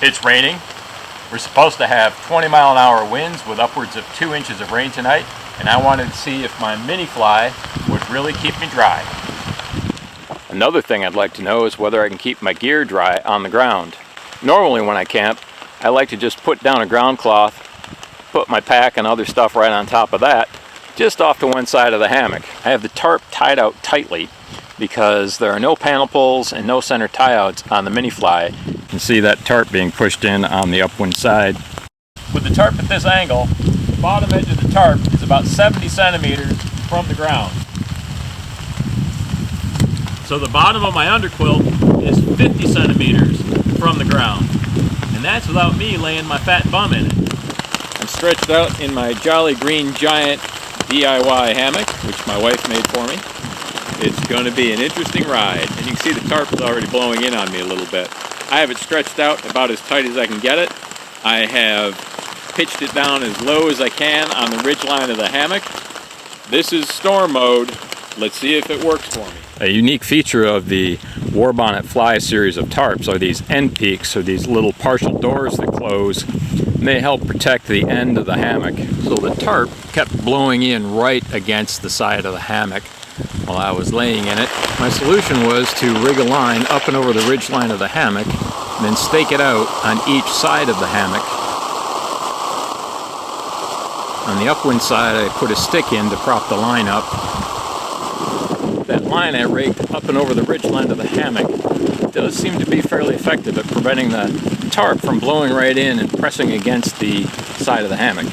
It's raining. We're supposed to have 20-mile-an-hour winds with upwards of 2 inches of rain tonight, and I wanted to see if my Minifly would really keep me dry. Another thing I'd like to know is whether I can keep my gear dry on the ground. Normally when I camp, I like to just put down a ground cloth, put my pack and other stuff right on top of that, just off to one side of the hammock. I have the tarp tied out tightly because there are no panel pulls and no center tie-outs on the Minifly. You can see that tarp being pushed in on the upwind side. With the tarp at this angle, the bottom edge of the tarp is about 70 centimeters from the ground. So the bottom of my underquilt is 50 centimeters from the ground. And that's without me laying my fat bum in it. I'm stretched out in my Jolly Green Giant DIY hammock, which my wife made for me. It's going to be an interesting ride, and you can see the tarp is already blowing in on me a little bit. I have it stretched out about as tight as I can get it. I have pitched it down as low as I can on the ridge line of the hammock. This is storm mode. Let's see if it works for me. A unique feature of the Warbonnet Fly series of tarps are these end peaks, or these little partial doors that close. And they help protect the end of the hammock. So the tarp kept blowing in right against the side of the hammock while I was laying in it. My solution was to rig a line up and over the ridge line of the hammock, and then stake it out on each side of the hammock. On the upwind side, I put a stick in to prop the line up. That line I rigged up and over the ridge line of the hammock does seem to be fairly effective at preventing the tarp from blowing right in and pressing against the side of the hammock.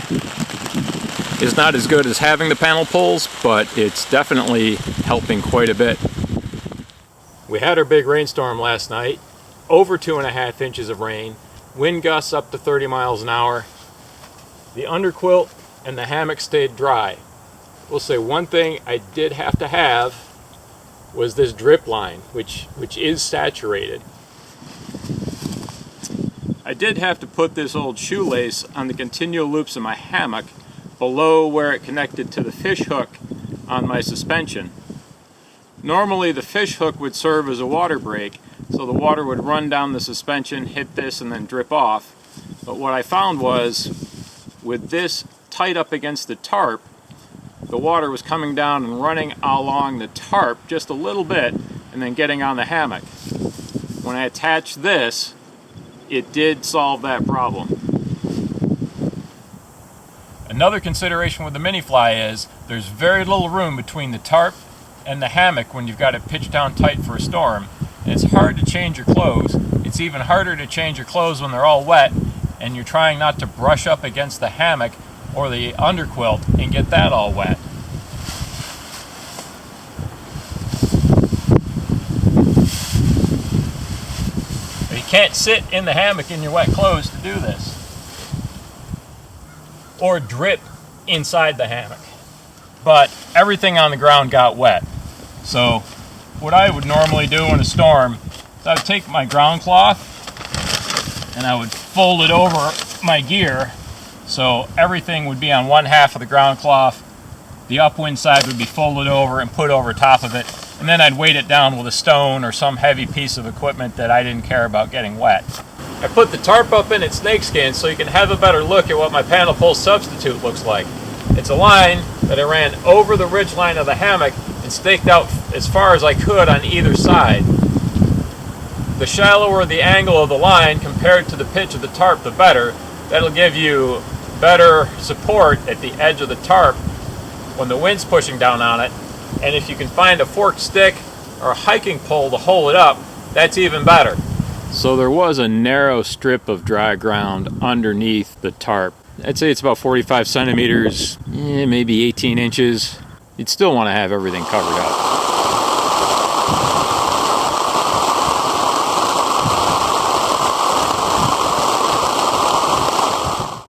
It's not as good as having the panel pulls, but it's definitely helping quite a bit. We had our big rainstorm last night, over 2.5 inches of rain, wind gusts up to 30 miles an hour. The underquilt and the hammock stayed dry. We'll say one thing I did have to have was this drip line, which is saturated. I did have to put this old shoelace on the continual loops of my hammock below where it connected to the fish hook on my suspension. Normally the fish hook would serve as a water break, so the water would run down the suspension, hit this, and then drip off. But what I found was, with this tight up against the tarp, the water was coming down and running along the tarp just a little bit and then getting on the hammock. When I attached this, it did solve that problem. Another consideration with the Minifly is there's very little room between the tarp and the hammock when you've got it pitched down tight for a storm. And it's hard to change your clothes. It's even harder to change your clothes when they're all wet and you're trying not to brush up against the hammock or the underquilt and get that all wet. You can't sit in the hammock in your wet clothes to do this, or drip inside the hammock. But everything on the ground got wet. So what I would normally do in a storm is I would take my ground cloth and I would fold it over my gear so everything would be on one half of the ground cloth. The upwind side would be folded over and put over top of it, and then I'd weight it down with a stone or some heavy piece of equipment that I didn't care about getting wet. I put the tarp up in its snakeskin so you can have a better look at what my panel pull substitute looks like. It's a line that I ran over the ridge line of the hammock and staked out as far as I could on either side. The shallower the angle of the line compared to the pitch of the tarp, the better. That'll give you better support at the edge of the tarp when the wind's pushing down on it. And if you can find a forked stick or a hiking pole to hold it up, that's even better. So there was a narrow strip of dry ground underneath the tarp. I'd say it's about 45 centimeters, maybe 18 inches. You'd still want to have everything covered up.